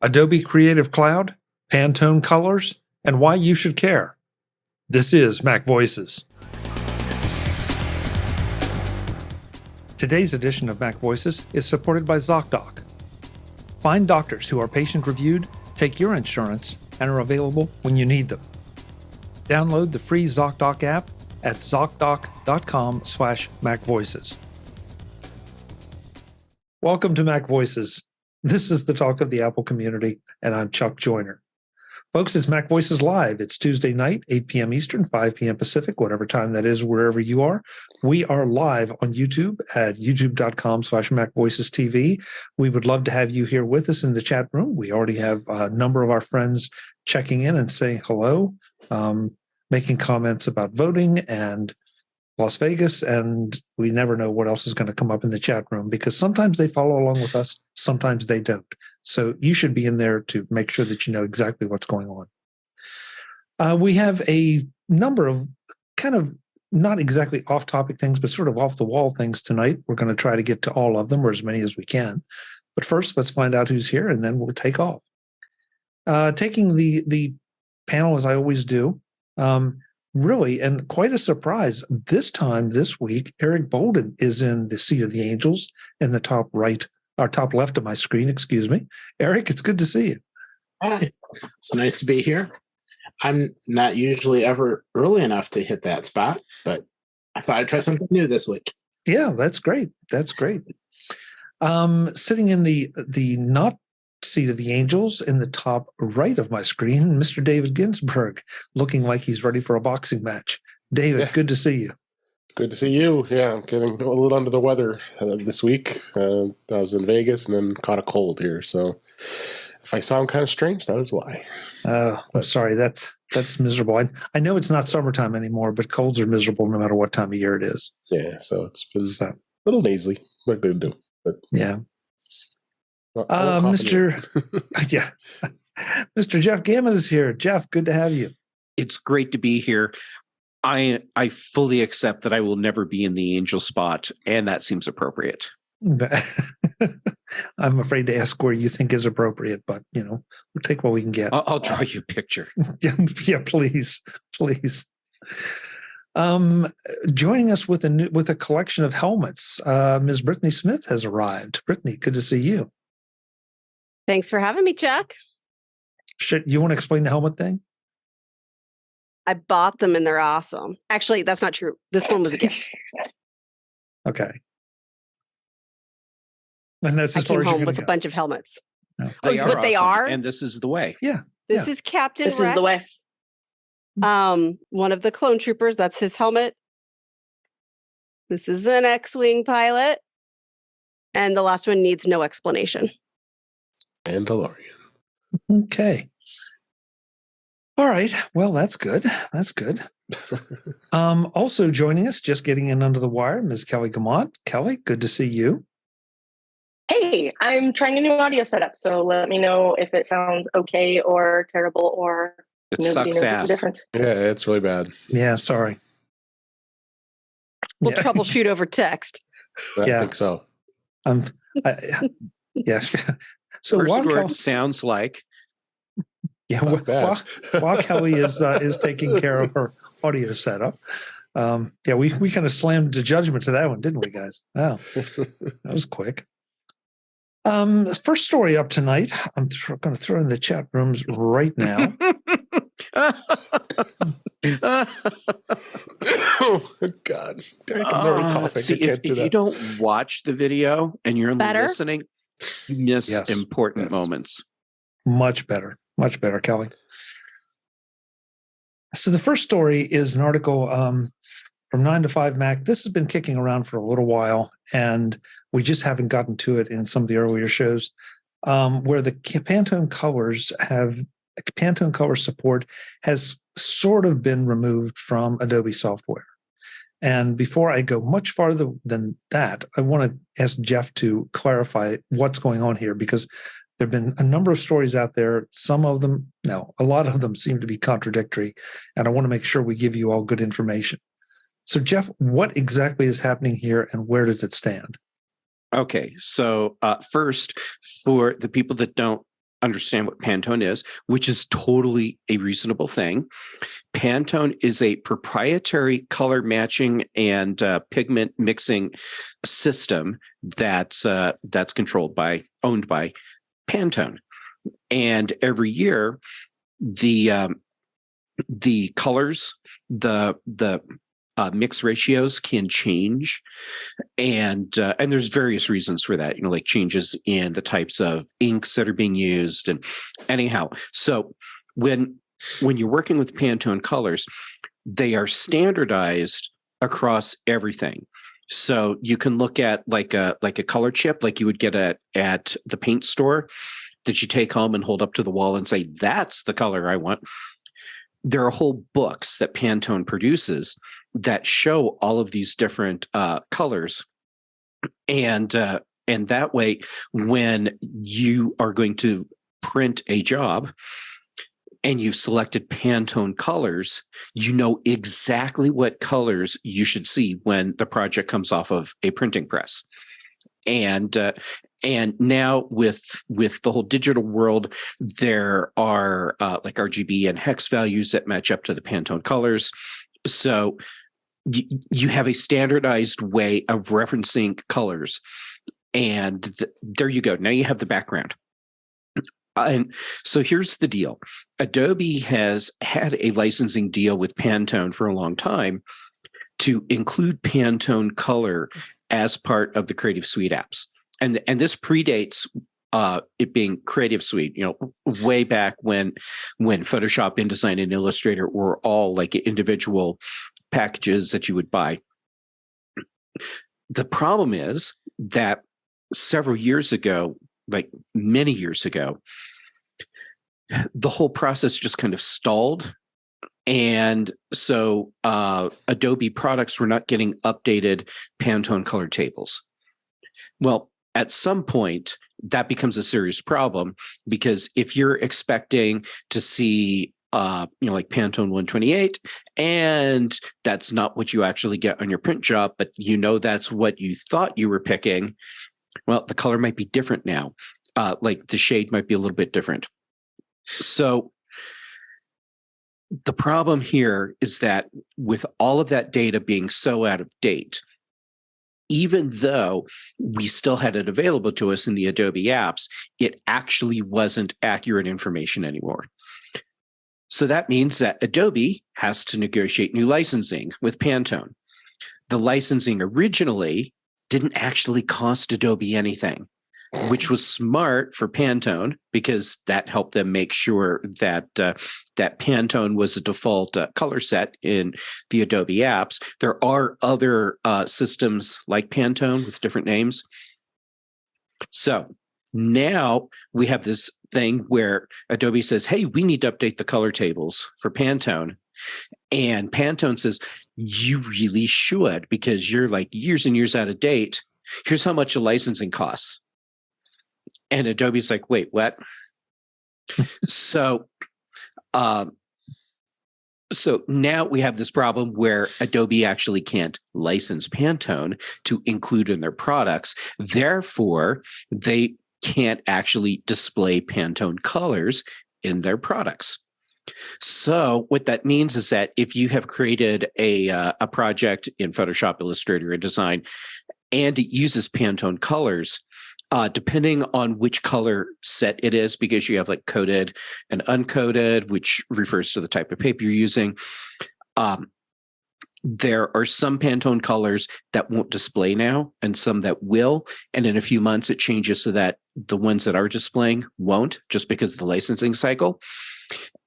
Adobe Creative Cloud, Pantone colors, and why you should care. This is MacVoices. Today's edition of MacVoices is supported by Zocdoc. Find doctors who are patient-reviewed, take your insurance, and are available when you need them. Download the free Zocdoc app at zocdoc.com/MacVoices. Welcome to MacVoices. This is the talk of the Apple community, and I'm Chuck Joyner. Folks, it's MacVoices Live. It's Tuesday night, 8 p.m. Eastern, 5 p.m. Pacific, whatever time that is, wherever you are. We are live on YouTube at youtube.com/MacVoicesTV. We would love to have you here with us in the chat room. We already have a number of our friends checking in and saying hello, making comments about voting and Las Vegas, and we never know what else is going to come up in the chat room because sometimes they follow along with us, sometimes they don't. So you should be in there to make sure that you know exactly what's going on. We have a number of kind of not exactly off-topic things, but sort of off-the-wall things tonight. We're going to try to get to all of them, or as many as we can. But first, let's find out who's here, and then we'll take off. Taking the panel as I always do, really, and quite a surprise, this time this week, Eric Bolden is in the seat of the angels in the top right, or top left of my screen, excuse me. Eric, it's good to see you. Hi, it's nice to be here. I'm not usually ever early enough to hit that spot, but I thought I'd try something new this week. Yeah, that's great. That's great. Sitting in the not seat of the angels in the top right of my screen, Mr. David Ginsburg, looking like he's ready for a boxing match. David, good to see you. Good to see you. Yeah, I'm getting a little under the weather this week. I was in Vegas and then caught a cold here. So if I sound kind of strange, that is why. I'm sorry. That's miserable. I know it's not summertime anymore, but colds are miserable no matter what time of year it is. Yeah, so it's been a little nasally. What good to do? But yeah. Mr. Jeff Gamet is here. Jeff, good to have you. It's great to be here. I fully accept that I will never be in the angel spot, and that seems appropriate. I'm afraid to ask where you think is appropriate, but we'll take what we can get. I'll draw you a picture. Yeah, please. Joining us with a collection of helmets, Ms. Brittany Smith has arrived. Brittany, good to see you. Thanks for having me, Chuck. You want to explain the helmet thing? I bought them and they're awesome. Actually, that's not true. This one was a gift. Okay. And that's as I far came as you home can with go. a bunch of helmets. No. They are but awesome, they are, and this is the way. Yeah. This is Captain This Rex. is the way. One of the clone troopers. That's his helmet. This is an X-wing pilot, and the last one needs no explanation. Mandalorian. Okay. All right. Well, that's good. That's good. Also joining us, just getting in under the wire, Ms. Kelly Guimont. Kelly, good to see you. Hey, I'm trying a new audio setup, so let me know if it sounds okay or terrible or It nobody sucks knows ass. the difference. Yeah, it's really bad. Yeah, sorry. We'll Yeah. troubleshoot over text. I Yeah. think so. Yeah. So First while word sounds like Not fast. while Kelly is taking care of her audio setup, we kind of slammed the judgment to that one, didn't we, guys? Wow, that was quick. First story up tonight. I'm going to throw in the chat rooms right now. Oh, God. I'm already coughing. See, I can't if you don't watch the video and you're only Better? listening, you miss Yes. important Yes. moments. Much better, Kelly. So the first story is an article from 9 to 5 Mac. This has been kicking around for a little while, and we just haven't gotten to it in some of the earlier shows, where the Pantone color support has sort of been removed from Adobe software. And before I go much farther than that, I want to ask Jeff to clarify what's going on here, because there have been a number of stories out there. Some of them, no, a lot of them seem to be contradictory, and I want to make sure we give you all good information. So, Jeff, what exactly is happening here, and where does it stand? Okay, so first, for the people that don't understand what Pantone is, which is totally a reasonable thing. Pantone is a proprietary color matching and pigment mixing system that's owned by Pantone. And every year, the colors, the mix ratios can change, and there's various reasons for that. Like changes in the types of inks that are being used, and anyhow. So when you're working with Pantone colors, they are standardized across everything. So you can look at like a color chip, like you would get at the paint store, that you take home and hold up to the wall and say, "That's the color I want." There are whole books that Pantone produces that show all of these different colors, and that way, when you are going to print a job and you've selected Pantone colors, you know exactly what colors you should see when the project comes off of a printing press. And now with the whole digital world, there are like RGB and hex values that match up to the Pantone colors. So you have a standardized way of referencing colors, and there you go. Now you have the background. And so here's the deal. Adobe has had a licensing deal with Pantone for a long time to include Pantone color as part of the Creative Suite apps. And this predates it being Creative Suite, way back when Photoshop, InDesign, and Illustrator were all like individual packages that you would buy. The problem is that several years ago, like many years ago, the whole process just kind of stalled. And so Adobe products were not getting updated Pantone color tables. Well, at some point, that becomes a serious problem, because if you're expecting to see like Pantone 128, and that's not what you actually get on your print job, but that's what you thought you were picking, well, the color might be different now. Like the shade might be a little bit different. So the problem here is that with all of that data being so out of date, even though we still had it available to us in the Adobe apps, it actually wasn't accurate information anymore. So that means that Adobe has to negotiate new licensing with Pantone. The licensing originally didn't actually cost Adobe anything, which was smart for Pantone, because that helped them make sure that that Pantone was a default color set in the Adobe apps. There are other systems like Pantone with different names. So now we have this thing where Adobe says, "Hey, we need to update the color tables for Pantone." And Pantone says, "You really should, because you're like years and years out of date. Here's how much a licensing costs." And Adobe's like, "Wait, what?" So now we have this problem where Adobe actually can't license Pantone to include in their products. Therefore, they can't actually display Pantone colors in their products. So what that means is that if you have created a project in Photoshop, Illustrator, and Design, and it uses Pantone colors, depending on which color set it is, because you have like coded and uncoded, which refers to the type of paper you're using. There are some Pantone colors that won't display now, and some that will. And in a few months, it changes so that the ones that are displaying won't, just because of the licensing cycle.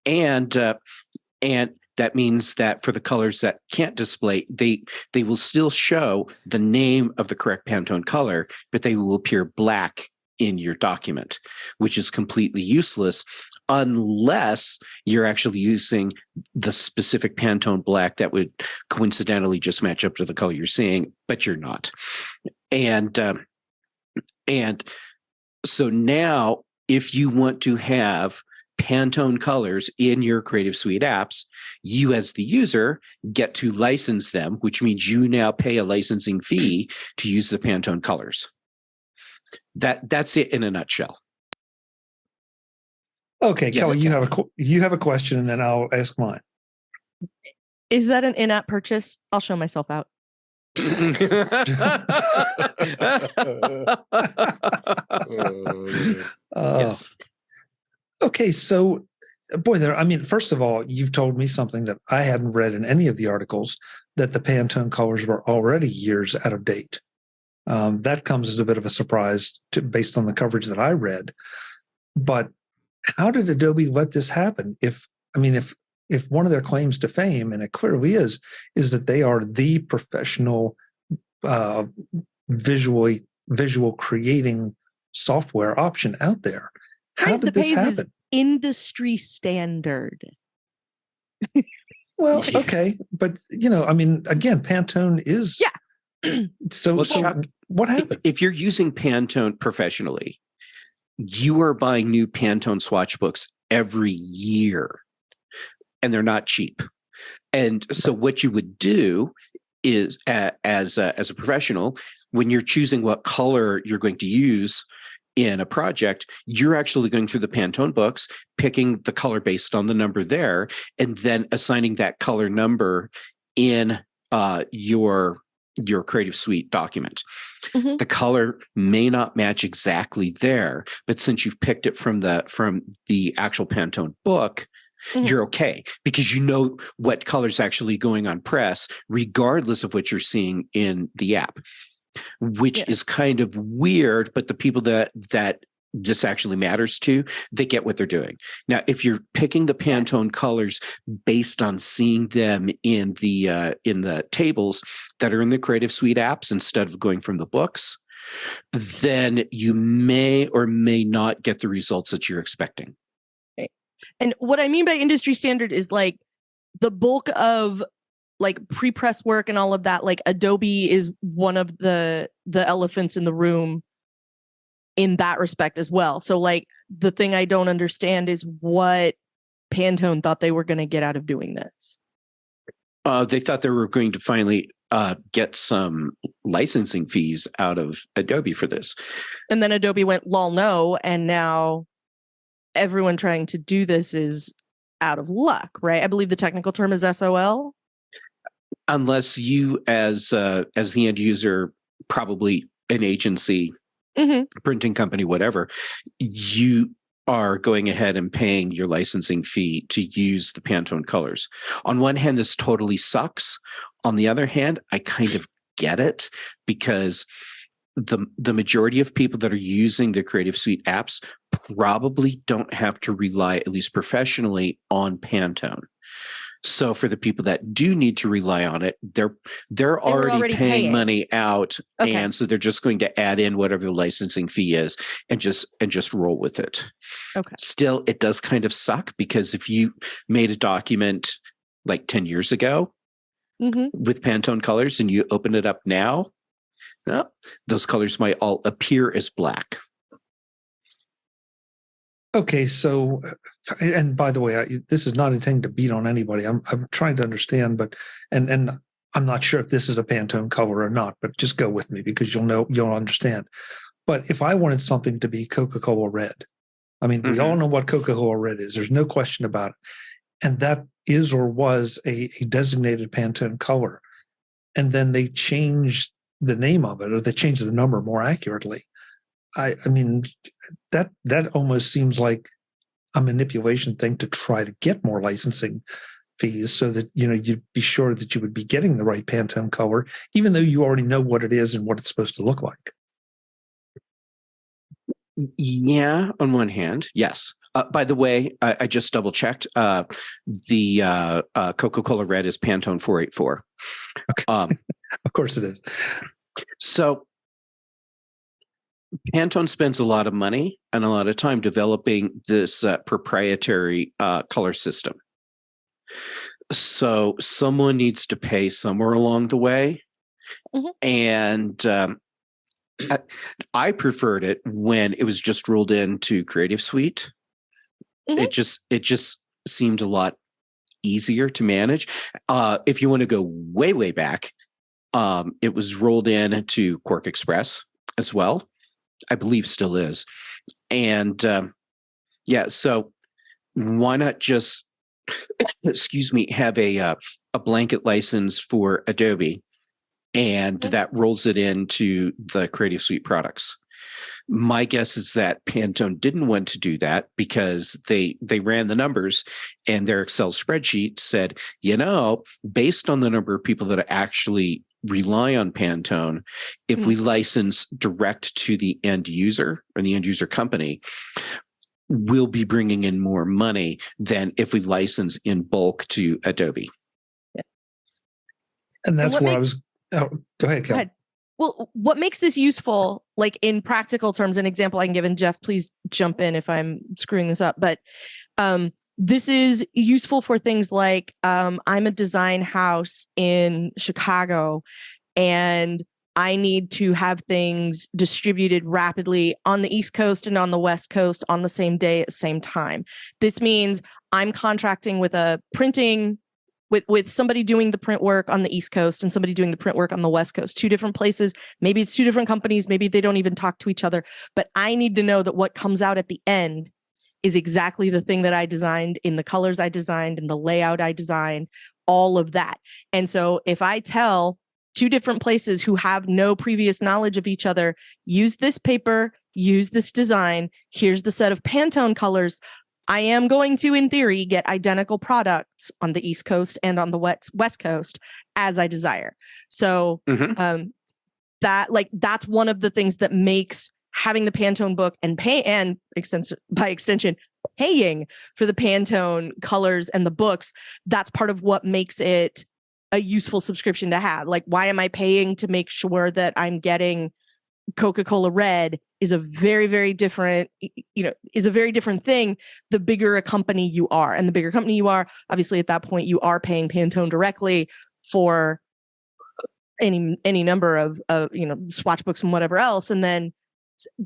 And that means that for the colors that can't display, they will still show the name of the correct Pantone color, but they will appear black in your document, which is completely useless unless you're actually using the specific Pantone black that would coincidentally just match up to the color you're seeing, but you're not. And so now, if you want to have Pantone colors in your Creative Suite apps, you as the user get to license them, which means you now pay a licensing fee to use the Pantone colors. That's it in a nutshell. Okay, Yes, Kelly, you have a question, and then I'll ask mine. Is that an in-app purchase? I'll show myself out. Yes. Okay, so boy, first of all, you've told me something that I hadn't read in any of the articles, that the Pantone colors were already years out of date. That comes as a bit of a surprise based on the coverage that I read. But how did Adobe let this happen? If one of their claims to fame, and it clearly is that they are the professional visual creating software option out there. How did this happen? Industry standard. Well, okay, but again, Pantone is. Yeah. So Chuck, what happened? If you're using Pantone professionally, you are buying new Pantone swatch books every year, and they're not cheap. And so what you would do is, as a professional, when you're choosing what color you're going to use in a project, you're actually going through the Pantone books, picking the color based on the number there, and then assigning that color number in your Creative Suite document. Mm-hmm. The color may not match exactly there, but since you've picked it from the actual Pantone book, Mm-hmm. you're okay, because you know what color's actually going on press, regardless of what you're seeing in the app, which is kind of weird. But the people that this actually matters to, they get what they're doing. Now, if you're picking the Pantone colors based on seeing them in the tables that are in the Creative Suite apps instead of going from the books, then you may or may not get the results that you're expecting. And what I mean by industry standard is like the bulk of like pre-press work and all of that. Like Adobe is one of the elephants in the room in that respect as well. So like the thing I don't understand is what Pantone thought they were going to get out of doing this. They thought they were going to finally get some licensing fees out of Adobe for this. And then Adobe went, lol, no. And now everyone trying to do this is out of luck, right? I believe the technical term is SOL. Unless you, as the end user, probably an agency, printing company, whatever, you are going ahead and paying your licensing fee to use the Pantone colors. On one hand, this totally sucks. On the other hand, I kind of get it, because the majority of people that are using the Creative Suite apps probably don't have to rely, at least professionally, on Pantone. So for the people that do need to rely on it, they're already paying money out, and so they're just going to add in whatever the licensing fee is and just roll with it. Okay. Still, it does kind of suck, because if you made a document like 10 years ago with Pantone colors and you open it up now, those colors might all appear as black. Okay, so, and by the way, this is not intending to beat on anybody. I'm trying to understand, but and I'm not sure if this is a Pantone color or not. But just go with me, because you'll understand. But if I wanted something to be Coca-Cola red, we all know what Coca-Cola red is. There's no question about it, and that is or was a designated Pantone color, and then they changed the name of it, or they changed the number more accurately. I mean, that almost seems like a manipulation thing to try to get more licensing fees, so that you'd be sure that you would be getting the right Pantone color, even though you already know what it is and what it's supposed to look like. Yeah, on one hand, yes. By the way, I just double checked. The Coca-Cola red is Pantone 484. Okay. Of course it is. So Pantone spends a lot of money and a lot of time developing this proprietary color system. So someone needs to pay somewhere along the way. And I preferred it when it was just rolled into Creative Suite. It just seemed a lot easier to manage. If you want to go way, way back, it was rolled into Quark Express as well. I believe still is. And so why not just, excuse me, have a blanket license for Adobe, and that rolls it into the Creative Suite products? My guess is that Pantone didn't want to do that because they ran the numbers, and their Excel spreadsheet said, based on the number of people that actually rely on Pantone, if we license direct to the end user or the end user company, we'll be bringing in more money than if we license in bulk to Adobe. Yeah. And that's where I was. Oh, go ahead, Kelly. Go ahead. Well, what makes this useful, like in practical terms, an example I can give, and Jeff, please jump in if I'm screwing this up, but this is useful for things like I'm a design house in Chicago, and I need to have things distributed rapidly on the East Coast and on the West Coast on the same day at the same time. This means I'm contracting with a printing with somebody doing the print work on the East Coast and somebody doing the print work on the West Coast, 2 different places. Maybe it's 2 different companies. Maybe they don't even talk to each other, but I need to know that what comes out at the end is exactly the thing that I designed, in the colors I designed, in the layout I designed, all of that. And so if I tell 2 different places who have no previous knowledge of each other, use this paper, use this design, here's the set of Pantone colors, I am going to, in theory, get identical products on the East Coast and on the West Coast as I desire. So that's one of the things that makes having the Pantone book and by extension, paying for the Pantone colors and the books, that's part of what makes it a useful subscription to have. Like, why am I paying to make sure that I'm getting Coca-Cola Red is a very, very different, is a very different thing the bigger a company you are. And the bigger company you are, obviously at that point you are paying Pantone directly for any number of swatch books and whatever else. And then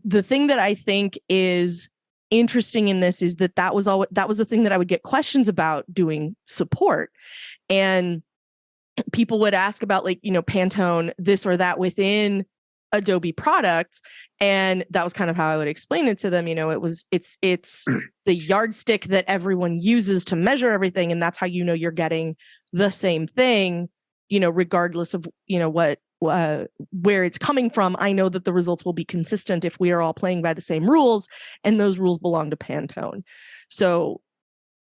the thing that I think is interesting in this is that was the thing that I would get questions about doing support. And people would ask about, like, Pantone this or that within Adobe products, and that was kind of how I would explain it to them. It's the yardstick that everyone uses to measure everything, and that's how you're getting the same thing, regardless of what where it's coming from. I know that the results will be consistent if we are all playing by the same rules, and those rules belong to Pantone. So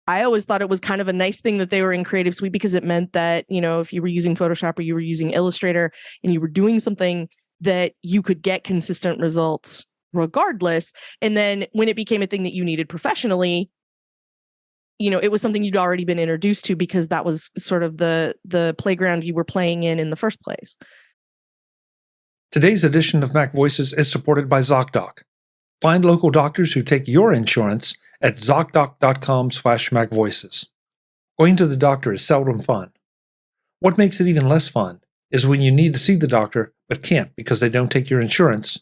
I always thought it was kind of a nice thing that they were in Creative Suite, because it meant that, if you were using Photoshop or you were using Illustrator and you were doing something, that you could get consistent results regardless. And then when it became a thing that you needed professionally, it was something you'd already been introduced to, because that was sort of the playground you were playing in the first place. Today's edition of MacVoices is supported by Zocdoc. Find local doctors who take your insurance at Zocdoc.com/MacVoices. Going to the doctor is seldom fun. What makes it even less fun is when you need to see the doctor but can't because they don't take your insurance,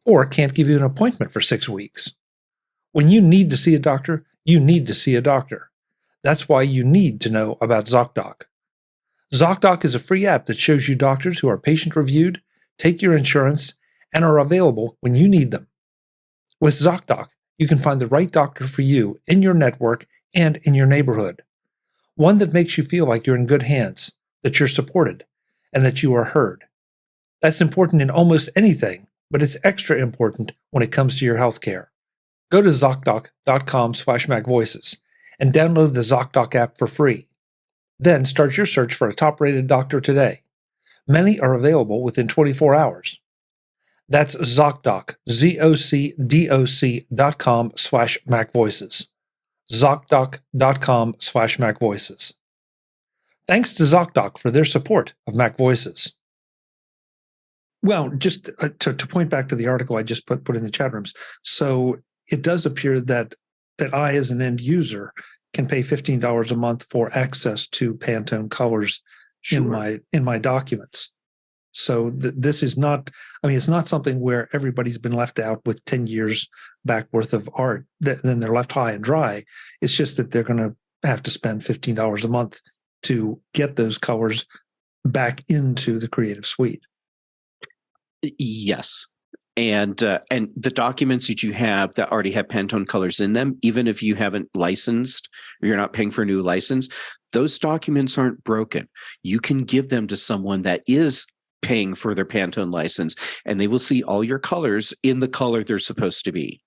or can't give you an appointment for 6 weeks. When you need to see a doctor, you need to see a doctor. That's why you need to know about Zocdoc. Zocdoc is a free app that shows you doctors who are patient-reviewed, take your insurance, and are available when you need them. With Zocdoc, you can find the right doctor for you in your network and in your neighborhood. One that makes you feel like you're in good hands, that you're supported, and that you are heard. That's important in almost anything, but it's extra important when it comes to your healthcare. Go to Zocdoc.com/MacVoices and download the Zocdoc app for free. Then start your search for a top-rated doctor today. Many are available within 24 hours. That's Zocdoc, ZocDoc.com/MacVoices. Zocdoc.com/MacVoices. Thanks to Zocdoc for their support of MacVoices. Well, just to point back to the article I just put in the chat rooms. So it does appear that I, as an end user, can pay $15 a month for access to Pantone colors in my documents. So this is not, it's not something where everybody's been left out with 10 years back worth of art, then they're left high and dry. It's just that they're going to have to spend $15 a month to get those colors back into the Creative Suite. Yes. And the documents that you have that already have Pantone colors in them, even if you haven't licensed or you're not paying for a new license, those documents aren't broken. You can give them to someone that is paying for their Pantone license, and they will see all your colors in the color they're supposed to be.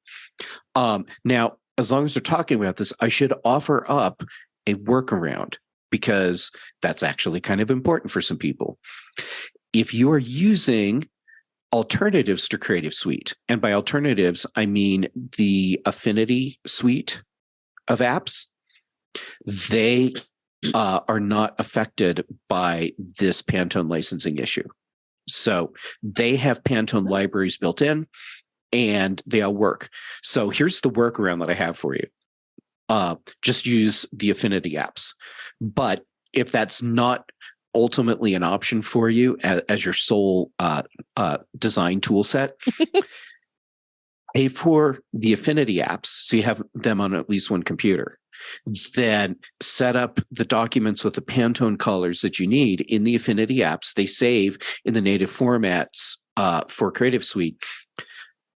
Now, as long as we're talking about this, I should offer up a workaround, because that's actually kind of important for some people. If you are using alternatives to Creative Suite, and by alternatives, I mean the Affinity suite of apps, they are not affected by this Pantone licensing issue. So they have Pantone libraries built in, and they all work. So here's the workaround that I have for you. Just use the Affinity apps. But if that's not ultimately an option for you as your sole design tool set, pay for the Affinity apps so you have them on at least one computer. Then set up the documents with the Pantone colors that you need in the Affinity apps. They save in the native formats for Creative Suite.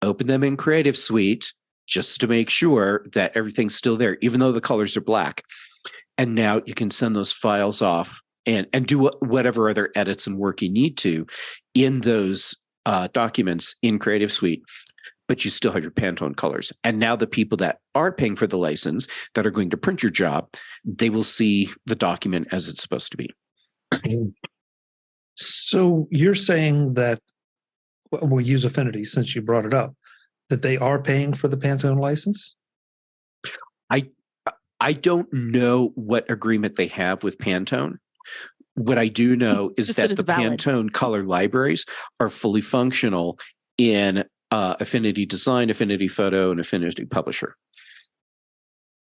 Open them in Creative Suite just to make sure that everything's still there, even though the colors are black. And now you can send those files off and do whatever other edits and work you need to in those documents in Creative Suite, but you still have your Pantone colors. And now the people that are paying for the license, that are going to print your job, they will see the document as it's supposed to be. So you're saying that, we'll use Affinity since you brought it up, that they are paying for the Pantone license? I don't know what agreement they have with Pantone. What I do know is that the Pantone color libraries are fully functional in Affinity Design, Affinity Photo, and Affinity Publisher.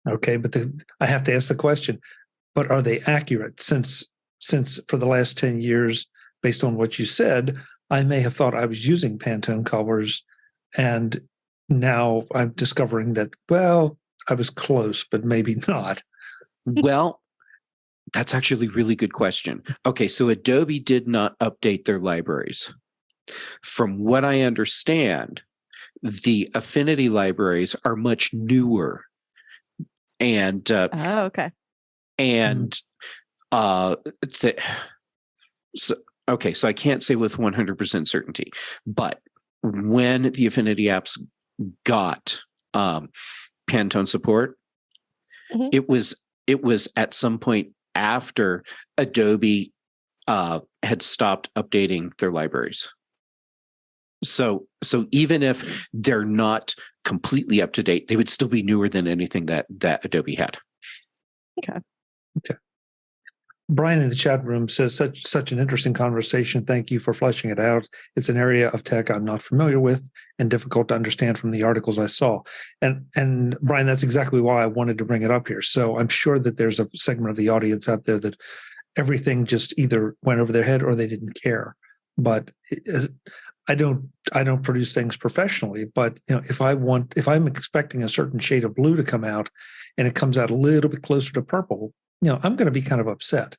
Okay, but I have to ask the question, but are they accurate? Since for the last 10 years, based on what you said, I may have thought I was using Pantone colors, and now I'm discovering that, well, I was close, but maybe not. Well, that's actually a really good question. Okay, so Adobe did not update their libraries. From what I understand, the Affinity libraries are much newer. And okay. And so I can't say with 100% certainty, but when the Affinity apps got Pantone support, it was at some point after Adobe had stopped updating their libraries. So even if they're not completely up to date, they would still be newer than anything that Adobe had. Okay. Brian in the chat room says, such an interesting conversation. Thank you for fleshing it out. It's an area of tech I'm not familiar with and difficult to understand from the articles I saw. And Brian, that's exactly why I wanted to bring it up here. So I'm sure that there's a segment of the audience out there that everything just either went over their head or they didn't care. But I don't produce things professionally, but if I'm expecting a certain shade of blue to come out and it comes out a little bit closer to purple, I'm going to be kind of upset.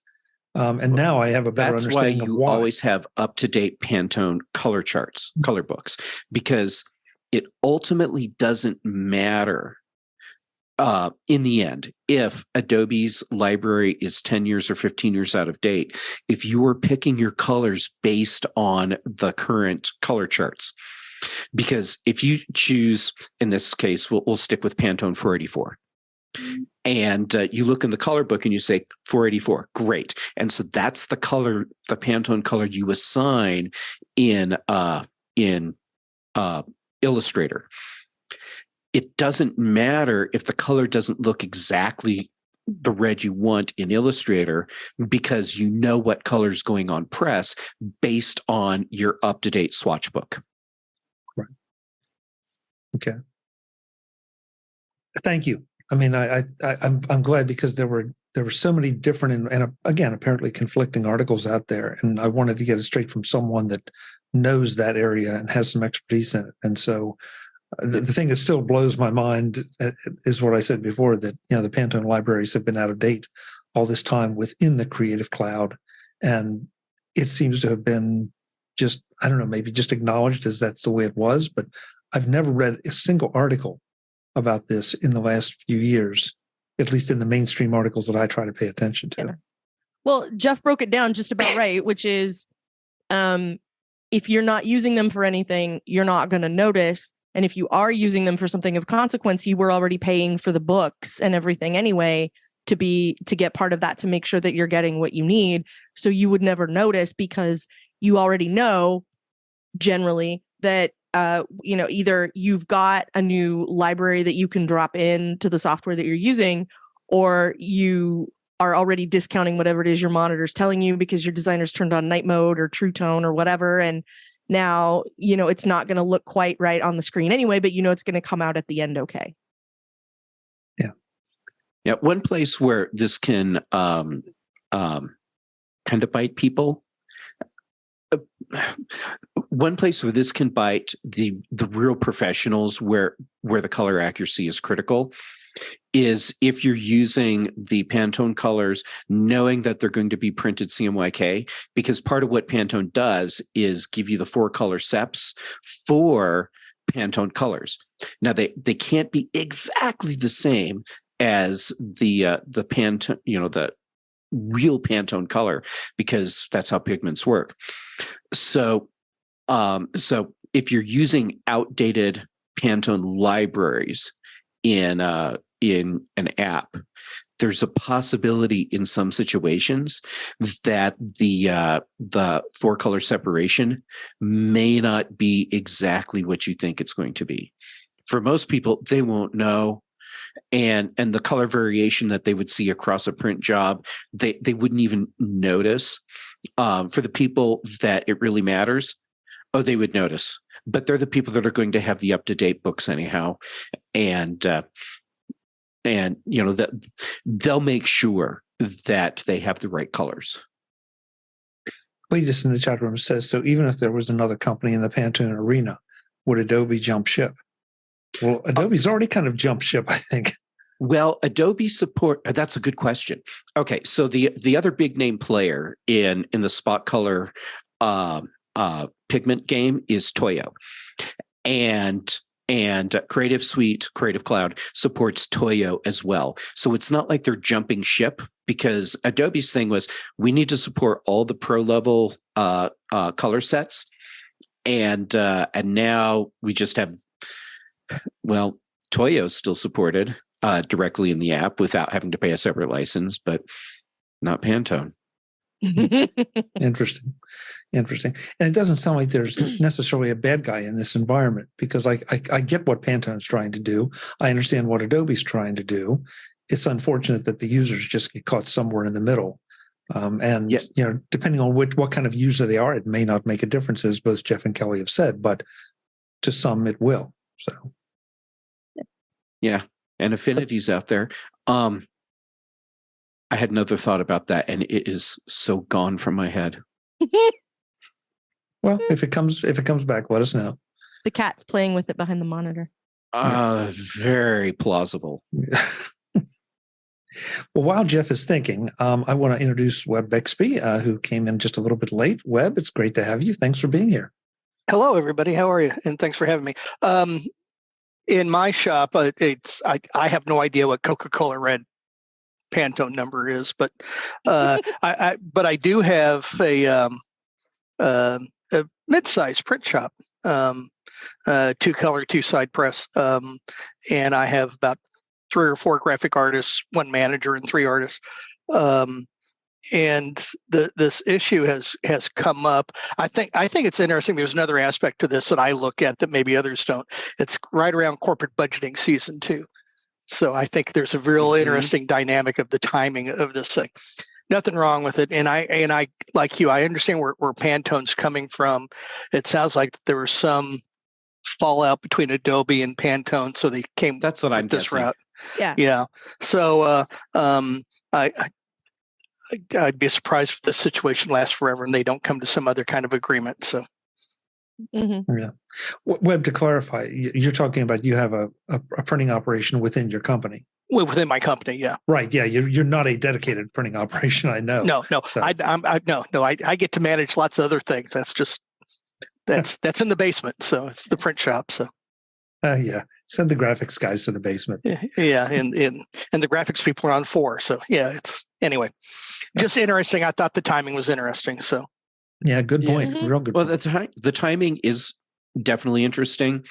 And now I have a better understanding of why. That's why you always have up-to-date Pantone color charts, color books, because it ultimately doesn't matter in the end if Adobe's library is 10 years or 15 years out of date. If you are picking your colors based on the current color charts, because if you choose, in this case, we'll stick with Pantone 484. And you look in the color book and you say 484, great. And so that's the color, the Pantone color you assign in Illustrator. It doesn't matter if the color doesn't look exactly the red you want in Illustrator, because you know what color is going on press based on your up-to-date swatch book. Right. Okay. Thank you. I mean, I'm glad, because there were so many different and again apparently conflicting articles out there, and I wanted to get it straight from someone that knows that area and has some expertise in it. And so the thing that still blows my mind is what I said before, that the Pantone libraries have been out of date all this time within the Creative Cloud, and it seems to have been just I don't know, maybe just acknowledged as that's the way it was, but I've never read a single article about this in the last few years, at least in the mainstream articles that I try to pay attention to. Yeah. Well, Jeff broke it down just about right, which is if you're not using them for anything, you're not going to notice. And if you are using them for something of consequence, you were already paying for the books and everything anyway to get part of that, to make sure that you're getting what you need. So you would never notice because you already know generally that either you've got a new library that you can drop in to the software that you're using, or you are already discounting whatever it is your monitor's telling you because your designer's turned on night mode or true tone or whatever. And now, it's not going to look quite right on the screen anyway, but it's going to come out at the end okay. Yeah. One place where this can kind of bite people, one place where this can bite the real professionals where the color accuracy is critical is if you're using the Pantone colors knowing that they're going to be printed CMYK, because part of what Pantone does is give you the 4 color seps for Pantone colors. Now they can't be exactly the same as the Pantone, the real Pantone color, because that's how pigments work. So if you're using outdated Pantone libraries in an app, there's a possibility in some situations that the 4 color separation may not be exactly what you think it's going to be. For most people, they won't know. And the color variation that they would see across a print job, they wouldn't even notice. For the people that it really matters, they would notice. But they're the people that are going to have the up-to-date books anyhow, and that they'll make sure that they have the right colors. Cletus in the chat room says, so even if there was another company in the Pantone arena, would Adobe jump ship? Well, Adobe's already kind of jumped ship, I think. Well, Adobe support, that's a good question. Okay, so the other big name player in the spot color pigment game is Toyo. And Creative Suite, Creative Cloud supports Toyo as well. So it's not like they're jumping ship, because Adobe's thing was, we need to support all the pro level color sets. And now we just have, well, Toyo's still supported directly in the app without having to pay a separate license, but not Pantone. Interesting. And it doesn't sound like there's necessarily a bad guy in this environment, because I get what Pantone's trying to do. I understand what Adobe's trying to do. It's unfortunate that the users just get caught somewhere in the middle. Depending on what kind of user they are, it may not make a difference, as both Jeff and Kelly have said, but to some it will. So, yeah, and affinities out there. I had another thought about that, and it is so gone from my head. Well, if it comes back, let us know. The cat's playing with it behind the monitor. Very plausible. Well, while Jeff is thinking, I want to introduce Webb Bixby, who came in just a little bit late. Webb, it's great to have you. Thanks for being here. Hello, everybody. How are you? And thanks for having me. In my shop, I have no idea what Coca-Cola Red Pantone number is, but I do have a mid-size print shop, 2-color, 2-side press, and I have about 3 or 4 graphic artists, 1 manager, and 3 artists. And this issue has come up. I think it's interesting. There's another aspect to this that I look at that maybe others don't. It's right around corporate budgeting season too. So I think there's a real interesting dynamic of the timing of this thing. Nothing wrong with it. And I like you, I understand where Pantone's coming from. It sounds like there was some fallout between Adobe and Pantone, so they came. That's what I'm this guessing. route. Yeah. So I'd be surprised if the situation lasts forever and they don't come to some other kind of agreement. So. Mm-hmm. Yeah. Webb, to clarify, you're talking about you have a printing operation within your company. Well, within my company, yeah. Right. Yeah. You're not a dedicated printing operation. I know. No. So. I get to manage lots of other things. That's just That's in the basement, so it's the print shop. So Yeah, send the graphics guys to the basement. yeah, and the graphics people are on 4. So yeah, it's anyway, just interesting. I thought the timing was interesting. So Yeah, good point. Mhm. Real good. Well, point. the timing is definitely interesting.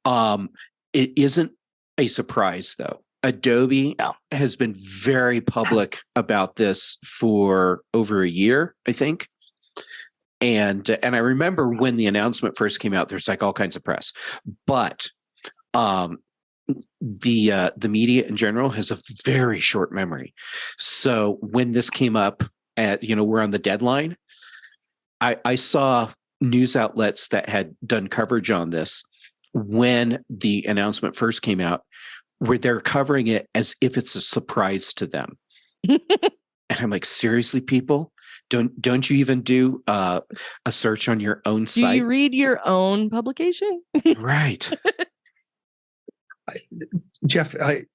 It isn't a surprise though. Adobe has been very public about this for over a year, I think. And I remember when the announcement first came out, there's like all kinds of press, but the media in general has a very short memory. So when this came up at, we're on the deadline, I saw news outlets that had done coverage on this when the announcement first came out, where they're covering it as if it's a surprise to them. And I'm like, seriously, people? Don't you even do a search on your own site? Do you read your own publication? Right. Jeff, I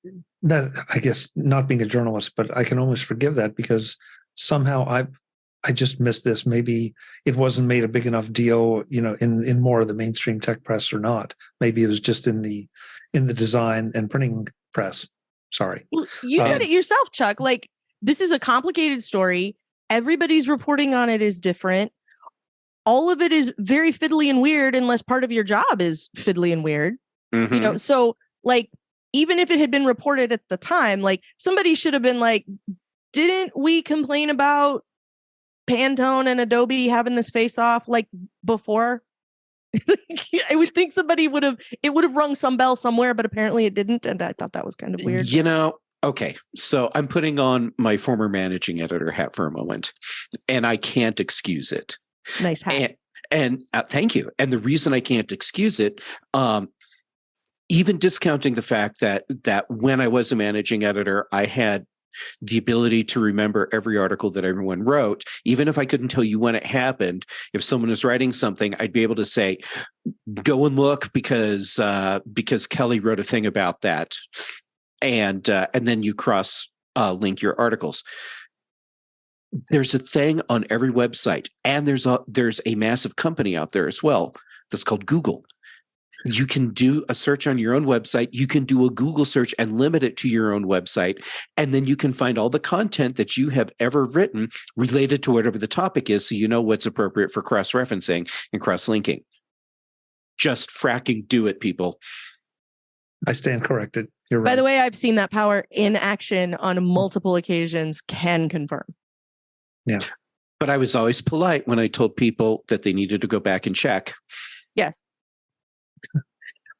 guess not being a journalist, but I can almost forgive that because somehow I just missed this. Maybe it wasn't made a big enough deal, in more of the mainstream tech press or not. Maybe it was just in the design and printing press. Sorry. Well, you said it yourself, Chuck. Like, this is a complicated story. Everybody's reporting on it is different. All of it is very fiddly and weird, unless part of your job is fiddly and weird. Mhm. So like, even if it had been reported at the time, like somebody should have been like, didn't we complain about Pantone and Adobe having this face off like before? I would think it would have rung some bell somewhere, but apparently it didn't. And I thought that was kind of weird. Okay, so I'm putting on my former managing editor hat for a moment, and I can't excuse it. Nice hat. And thank you. And the reason I can't excuse it, even discounting the fact that when I was a managing editor, I had the ability to remember every article that everyone wrote, even if I couldn't tell you when it happened. If someone is writing something, I'd be able to say, go and look because Kelly wrote a thing about that. And then you cross link your articles. There's a thing on every website, and there's a massive company out there as well that's called Google. You can do a search on your own website. You can do a Google search and limit it to your own website, and then you can find all the content that you have ever written related to whatever the topic is, so you know what's appropriate for cross-referencing and cross-linking. Just fracking do it, people. I stand corrected. You're right. By the way, I've seen that power in action on multiple occasions. Can confirm. Yeah. But I was always polite when I told people that they needed to go back and check. Yes.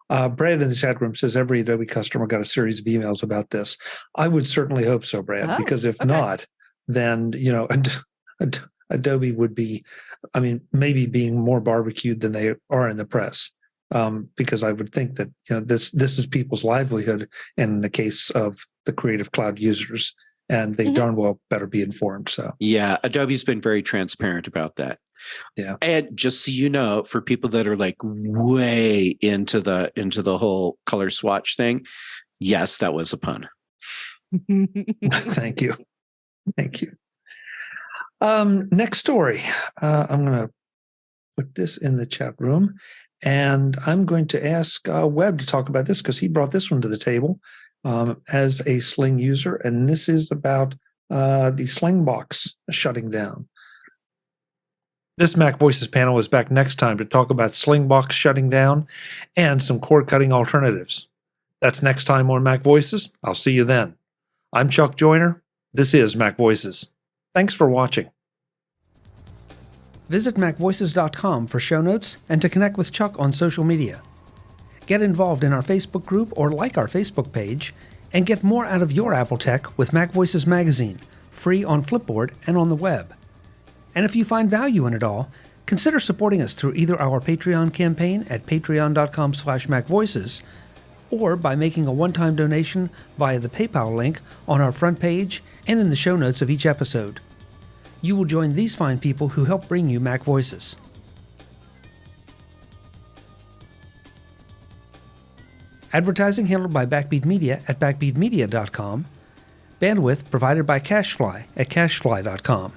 Brad in the chat room says every Adobe customer got a series of emails about this. I would certainly hope so, Brad, because if not, then Adobe would be, maybe being more barbecued than they are in the press. Because I would think that this is people's livelihood, and in the case of the Creative Cloud users, and they darn well better be informed. So yeah, Adobe's been very transparent about that. Yeah, and just so you know, for people that are like way into the whole color swatch thing, yes, that was a pun. Thank you. Next story. I'm going to put this in the chat room. And I'm going to ask Webb to talk about this because he brought this one to the table as a Sling user. And this is about the Sling box shutting down. This MacVoices panel is back next time to talk about Slingbox shutting down and some cord-cutting alternatives. That's next time on MacVoices. I'll see you then. I'm Chuck Joyner. This is MacVoices. Thanks for watching. Visit MacVoices.com for show notes and to connect with Chuck on social media. Get involved in our Facebook group or like our Facebook page, and get more out of your Apple tech with MacVoices Magazine, free on Flipboard and on the web. And if you find value in it all, consider supporting us through either our Patreon campaign at patreon.com/MacVoices or by making a one-time donation via the PayPal link on our front page and in the show notes of each episode. You will join these fine people who help bring you MacVoices. Advertising handled by Backbeat Media at backbeatmedia.com. Bandwidth provided by CacheFly at cachefly.com.